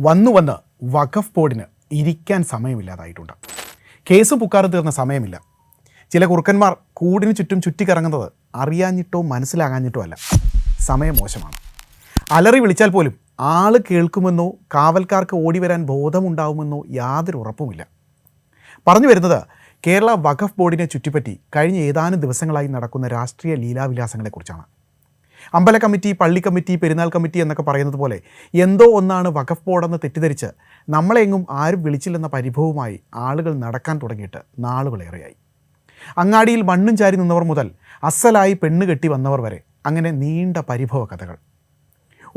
വന്ന് വഖഫ് ബോർഡിന് ഇരിക്കാൻ സമയമില്ലാതായിട്ടുണ്ട്. കേസ് പുക്കാറ് തീർന്ന സമയമില്ല. ചില കുറുക്കന്മാർ കൂടിന് ചുറ്റും ചുറ്റിക്കറങ്ങുന്നത് അറിയാഞ്ഞിട്ടോ മനസ്സിലാകാഞ്ഞിട്ടോ അല്ല, സമയം മോശമാണ്. അലറി വിളിച്ചാൽ പോലും ആള് കേൾക്കുമെന്നോ കാവൽക്കാർക്ക് ഓടി വരാൻ ബോധമുണ്ടാവുമെന്നോ യാതൊരു ഉറപ്പുമില്ല. പറഞ്ഞു വരുന്നത് കേരള വഖഫ് ബോർഡിനെ ചുറ്റിപ്പറ്റി കഴിഞ്ഞ ഏതാനും ദിവസങ്ങളായി നടക്കുന്ന രാഷ്ട്രീയ ലീലാവിലാസങ്ങളെക്കുറിച്ചാണ്. അമ്പല കമ്മിറ്റി, പള്ളി കമ്മിറ്റി, പെരുന്നാൾ കമ്മിറ്റി എന്നൊക്കെ പറയുന്നത് പോലെ എന്തോ ഒന്നാണ് വഖഫ് ബോർഡെന്ന് തെറ്റിദ്ധരിച്ച് നമ്മളെങ്ങും ആരും വിളിച്ചില്ലെന്ന പരിഭവവുമായി ആളുകൾ നടക്കാൻ തുടങ്ങിയിട്ട് നാളുകളേറെയായി. അങ്ങാടിയിൽ മണ്ണും ചാരി നിന്നവർ മുതൽ അസലായി പെണ്ണ് കെട്ടി വന്നവർ വരെ, അങ്ങനെ നീണ്ട പരിഭവ കഥകൾ.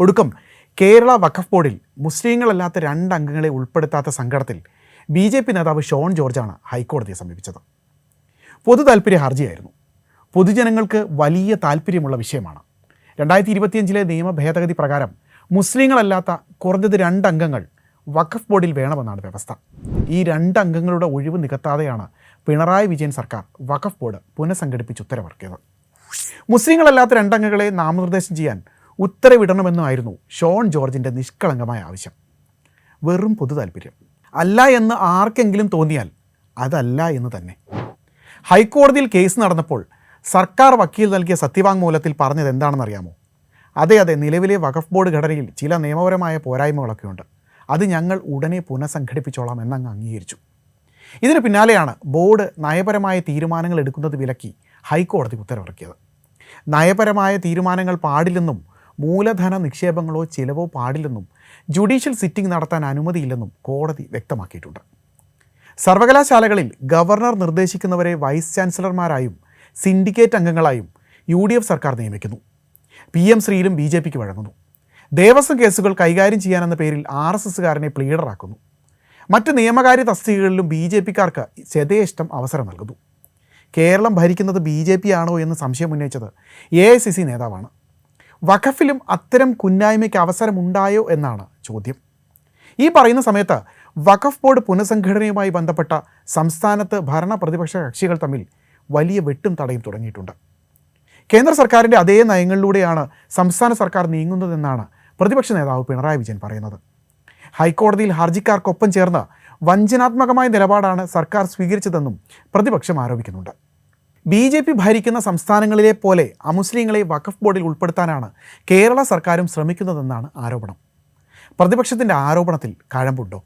ഒടുക്കം കേരള വഖഫ് ബോർഡിൽ മുസ്ലിങ്ങളല്ലാത്ത 2 അംഗങ്ങളെ ഉൾപ്പെടുത്താത്ത സങ്കടത്തിൽ BJP നേതാവ് ഷോൺ ജോർജാണ് ഹൈക്കോടതിയെ സമീപിച്ചത്. പൊതു താൽപ്പര്യ ഹർജിയായിരുന്നു. പൊതുജനങ്ങൾക്ക് വലിയ താൽപ്പര്യമുള്ള വിഷയമാണ്. 2025 നിയമ ഭേദഗതി പ്രകാരം മുസ്ലിങ്ങളല്ലാത്ത കുറഞ്ഞത് 2 അംഗങ്ങൾ വഖഫ് ബോർഡിൽ വേണമെന്നാണ് വ്യവസ്ഥ. ഈ 2 അംഗങ്ങളുടെ ഒഴിവ് നികത്താതെയാണ് പിണറായി വിജയൻ സർക്കാർ വഖഫ് ബോർഡ് പുനഃസംഘടിപ്പിച്ച് ഉത്തരവിറക്കിയത്. മുസ്ലിങ്ങളല്ലാത്ത 2 അംഗങ്ങളെ നാമനിർദ്ദേശം ചെയ്യാൻ ഉത്തരവിടണമെന്നായിരുന്നു ഷോൺ ജോർജിൻ്റെ നിഷ്കളങ്കമായ ആവശ്യം. വെറും പൊതു താൽപ്പര്യം അല്ല എന്ന് ആർക്കെങ്കിലും തോന്നിയാൽ അതല്ല എന്ന് തന്നെ. ഹൈക്കോടതിയിൽ കേസ് നടന്നപ്പോൾ സർക്കാർ വക്കീൽ നൽകിയ സത്യവാങ്മൂലത്തിൽ പറഞ്ഞത് എന്താണെന്നറിയാമോ? അതെ, നിലവിലെ വഖഫ് ബോർഡ് ഘടനയിൽ ചില നിയമപരമായ പോരായ്മകളൊക്കെ ഉണ്ട്, അത് ഞങ്ങൾ ഉടനെ പുനഃസംഘടിപ്പിച്ചോളാം എന്നങ്ങ് അംഗീകരിച്ചു. ഇതിന് പിന്നാലെയാണ് ബോർഡ് നയപരമായ തീരുമാനങ്ങൾ എടുക്കുന്നത് വിലക്കി ഹൈക്കോടതി ഉത്തരവിറക്കിയത്. നയപരമായ തീരുമാനങ്ങൾ പാടില്ലെന്നും മൂലധന നിക്ഷേപങ്ങളോ ചിലവോ പാടില്ലെന്നും ജുഡീഷ്യൽ സിറ്റിംഗ് നടത്താൻ അനുമതിയില്ലെന്നും കോടതി വ്യക്തമാക്കിയിട്ടുണ്ട്. സർവകലാശാലകളിൽ ഗവർണർ നിർദ്ദേശിക്കുന്നവരെ വൈസ് ചാൻസലർമാരായും സിൻഡിക്കേറ്റ് അംഗങ്ങളായും UDF സർക്കാർ നിയമിക്കുന്നു. PM ശ്രീയിലും BJPക്ക് വഴങ്ങുന്നു. ദേവസ്വം കേസുകൾ കൈകാര്യം ചെയ്യാനെന്ന പേരിൽ RSSകാരനെ പ്ലീഡറാക്കുന്നു. മറ്റ് നിയമകാര്യ തസ്തികകളിലും BJPക്കാർക്ക് യഥേഷ്ടം അവസരം നൽകുന്നു. കേരളം ഭരിക്കുന്നത് BJP ആണോ എന്ന് സംശയം ഉന്നയിച്ചത് AICC നേതാവാണ്. വഖഫിലും അത്തരം കുന്നായ്മയ്ക്ക് അവസരമുണ്ടായോ എന്നാണ് ചോദ്യം. ഈ പറയുന്ന സമയത്ത് വഖഫ് ബോർഡ് പുനഃസംഘടനയുമായി ബന്ധപ്പെട്ട സംസ്ഥാനത്ത് ഭരണ പ്രതിപക്ഷ കക്ഷികൾ തമ്മിൽ വലിയ വെട്ടും തടയും തുടങ്ങിയിട്ടുണ്ട്. കേന്ദ്ര സർക്കാരിൻ്റെ അതേ നയങ്ങളിലൂടെയാണ് സംസ്ഥാന സർക്കാർ നീങ്ങുന്നതെന്നാണ് പ്രതിപക്ഷ നേതാവ് പിണറായി വിജയൻ പറയുന്നത്. ഹൈക്കോടതിയിൽ ഹർജിക്കാർക്കൊപ്പം ചേർന്ന് വഞ്ചനാത്മകമായ നിലപാടാണ് സർക്കാർ സ്വീകരിച്ചതെന്നും പ്രതിപക്ഷം ആരോപിക്കുന്നുണ്ട്. BJP ഭരിക്കുന്ന സംസ്ഥാനങ്ങളിലെ പോലെ അമുസ്ലിങ്ങളെ വഖഫ് ബോർഡിൽ ഉൾപ്പെടുത്താനാണ് കേരള സർക്കാരും ശ്രമിക്കുന്നതെന്നാണ് ആരോപണം. പ്രതിപക്ഷത്തിൻ്റെ ആരോപണത്തിൽ കഴമ്പുണ്ടോ?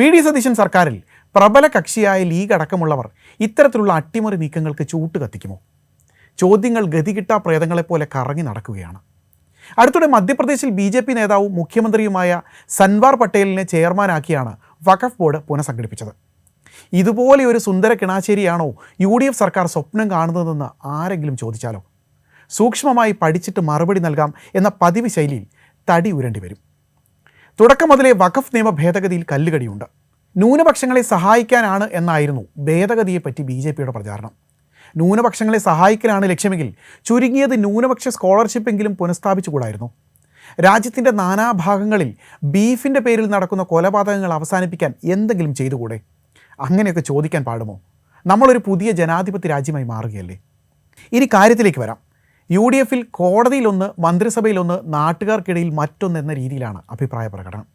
VD സതീശൻ സർക്കാരിൽ പ്രബല കക്ഷിയായ ലീഗ് അടക്കമുള്ളവർ ഇത്തരത്തിലുള്ള അട്ടിമറി നീക്കങ്ങൾക്ക് ചൂട്ട് കത്തിക്കുമോ? ചോദ്യങ്ങൾ ഗതികിട്ടാ പ്രേതങ്ങളെപ്പോലെ കറങ്ങി നടക്കുകയാണ്. അടുത്തിടെ മധ്യപ്രദേശിൽ BJP നേതാവും മുഖ്യമന്ത്രിയുമായ സൻവാർ പട്ടേലിനെ ചെയർമാനാക്കിയാണ് വഖഫ് ബോർഡ് പുനഃസംഘടിപ്പിച്ചത്. ഇതുപോലെ ഒരു സുന്ദര കിണാശ്ശേരിയാണോ UDF സർക്കാർ സ്വപ്നം കാണുന്നതെന്ന് ആരെങ്കിലും ചോദിച്ചാലോ? സൂക്ഷ്മമായി പഠിച്ചിട്ട് മറുപടി നൽകാം എന്ന പതിവ് ശൈലിയിൽ തടി ഉരണ്ടി വരും. തുടക്കം മുതലേ വഖഫ് നിയമ ഭേദഗതിയിൽ കല്ലുകടിയുണ്ട്. ന്യൂനപക്ഷങ്ങളെ സഹായിക്കാനാണ് എന്നായിരുന്നു ഭേദഗതിയെപ്പറ്റി BJPയുടെ പ്രചാരണം. ന്യൂനപക്ഷങ്ങളെ സഹായിക്കലാണ് ലക്ഷ്യമെങ്കിൽ ചുരുങ്ങിയത് ന്യൂനപക്ഷ സ്കോളർഷിപ്പെങ്കിലും പുനഃസ്ഥാപിച്ചുകൂടായിരുന്നു? രാജ്യത്തിൻ്റെ നാനാഭാഗങ്ങളിൽ ബീഫിൻ്റെ പേരിൽ നടക്കുന്ന കൊലപാതകങ്ങൾ അവസാനിപ്പിക്കാൻ എന്തെങ്കിലും ചെയ്തുകൂടെ? അങ്ങനെയൊക്കെ ചോദിക്കാൻ പാടുമോ? നമ്മളൊരു പുതിയ ജനാധിപത്യ രാജ്യമായി മാറുകയല്ലേ? ഇനി കാര്യത്തിലേക്ക് വരാം. UDFൽ കോടതിയിലൊന്ന്, മന്ത്രിസഭയിലൊന്ന്, നാട്ടുകാർക്കിടയിൽ മറ്റൊന്നെന്ന രീതിയിലാണ് അഭിപ്രായ പ്രകടനം.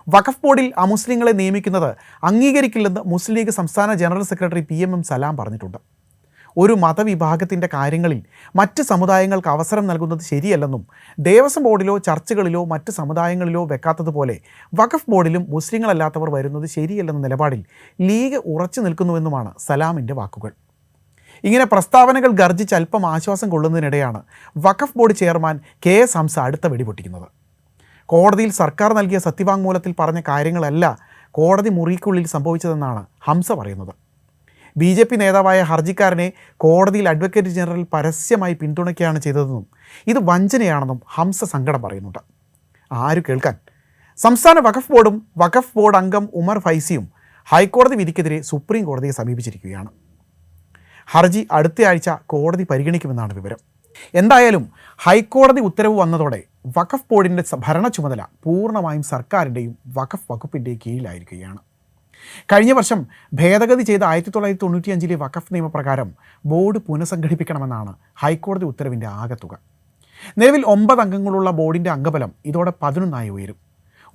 വഖഫ് ബോർഡിൽ അമുസ്ലിങ്ങളെ നിയമിക്കുന്നത് അംഗീകരിക്കില്ലെന്ന് മുസ്ലിം ലീഗ് സംസ്ഥാന ജനറൽ സെക്രട്ടറി PM സലാം പറഞ്ഞിട്ടുണ്ട്. ഒരു മതവിഭാഗത്തിൻ്റെ കാര്യങ്ങളിൽ മറ്റ് സമുദായങ്ങൾക്ക് അവസരം നൽകുന്നത് ശരിയല്ലെന്നും ദേവസ്വം ബോർഡിലോ ചർച്ചുകളിലോ മറ്റ് സമുദായങ്ങളിലോ വെക്കാത്തതുപോലെ വഖഫ് ബോർഡിലും മുസ്ലിങ്ങളല്ലാത്തവർ വരുന്നത് ശരിയല്ലെന്ന നിലപാടിൽ ലീഗ് ഉറച്ചു നിൽക്കുന്നുവെന്നുമാണ് സലാമിൻ്റെ വാക്കുകൾ. ഇങ്ങനെ പ്രസ്താവനകൾ ഗർജിച്ച് അല്പം ആശ്വാസം കൊള്ളുന്നതിനിടെയാണ് വഖഫ് ബോർഡ് ചെയർമാൻ KS ഹംസ അടുത്ത വെടിപൊട്ടിക്കുന്നത്. കോടതിയിൽ സർക്കാർ നൽകിയ സത്യവാങ്മൂലത്തിൽ പറഞ്ഞ കാര്യങ്ങളല്ല കോടതി മുറിക്കുള്ളിൽ സംഭവിച്ചതെന്നാണ് ഹംസ പറയുന്നത്. BJP നേതാവായ ഹർജിക്കാരനെ കോടതിയിൽ അഡ്വക്കേറ്റ് ജനറൽ പരസ്യമായി പിന്തുണയ്ക്കുകയാണ് ചെയ്തതെന്നും ഇത് വഞ്ചനയാണെന്നും ഹംസ സങ്കടം പറയുന്നുണ്ട്. ആര് കേൾക്കാൻ? സംസ്ഥാന വഖഫ് ബോർഡും വഖഫ് ബോർഡ് അംഗം ഉമർ ഫൈസിയും ഹൈക്കോടതി വിധിക്കെതിരെ സുപ്രീം കോടതിയെ സമീപിച്ചിരിക്കുകയാണ്. ഹർജി അടുത്തയാഴ്ച കോടതി പരിഗണിക്കുമെന്നാണ് വിവരം. എന്തായാലും ഹൈക്കോടതി ഉത്തരവ് വന്നതോടെ വഖഫ് ബോർഡിൻ്റെ ഭരണ ചുമതല പൂർണ്ണമായും സർക്കാരിൻ്റെയും വഖഫ് വകുപ്പിൻ്റെയും കീഴിലായിരിക്കുകയാണ്. കഴിഞ്ഞ വർഷം ഭേദഗതി ചെയ്ത 1995 വഖഫ് നിയമപ്രകാരം ബോർഡ് പുനഃസംഘടിപ്പിക്കണമെന്നാണ് ഹൈക്കോടതി ഉത്തരവിൻ്റെ ആകെത്തുക. നിലവിൽ 9 അംഗങ്ങളുള്ള ബോർഡിൻ്റെ അംഗബലം ഇതോടെ 11 ഉയരും.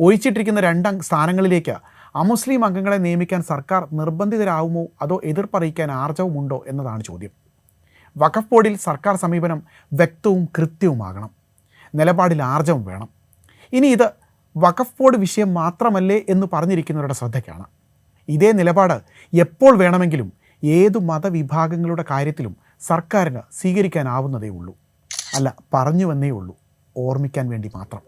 ഒഴിച്ചിട്ടിരിക്കുന്ന 2 സ്ഥാനങ്ങളിലേക്ക് അമുസ്ലിം അംഗങ്ങളെ നിയമിക്കാൻ സർക്കാർ നിർബന്ധിതരാകുമോ അതോ എതിർപ്പറിയിക്കാൻ ആർജവമുണ്ടോ എന്നതാണ് ചോദ്യം. വഖഫ് ബോർഡിൽ സർക്കാർ സമീപനം വ്യക്തവും കൃത്യവുമാകണം. നിലപാടിൽ ആർജവം വേണം. ഇനി ഇത് വഖഫ് ബോർഡ് വിഷയം മാത്രമല്ലേ എന്ന് പറഞ്ഞിരിക്കുന്നവരുടെ ശ്രദ്ധയ്ക്കാണ്. ഇതേ നിലപാട് എപ്പോൾ വേണമെങ്കിലും ഏതു മതവിഭാഗങ്ങളുടെ കാര്യത്തിലും സർക്കാരിന് സ്വീകരിക്കാനാവുന്നതേ ഉള്ളൂ. അല്ല, പറഞ്ഞുവെന്നേ ഉള്ളൂ, ഓർമ്മിക്കാൻ വേണ്ടി മാത്രം.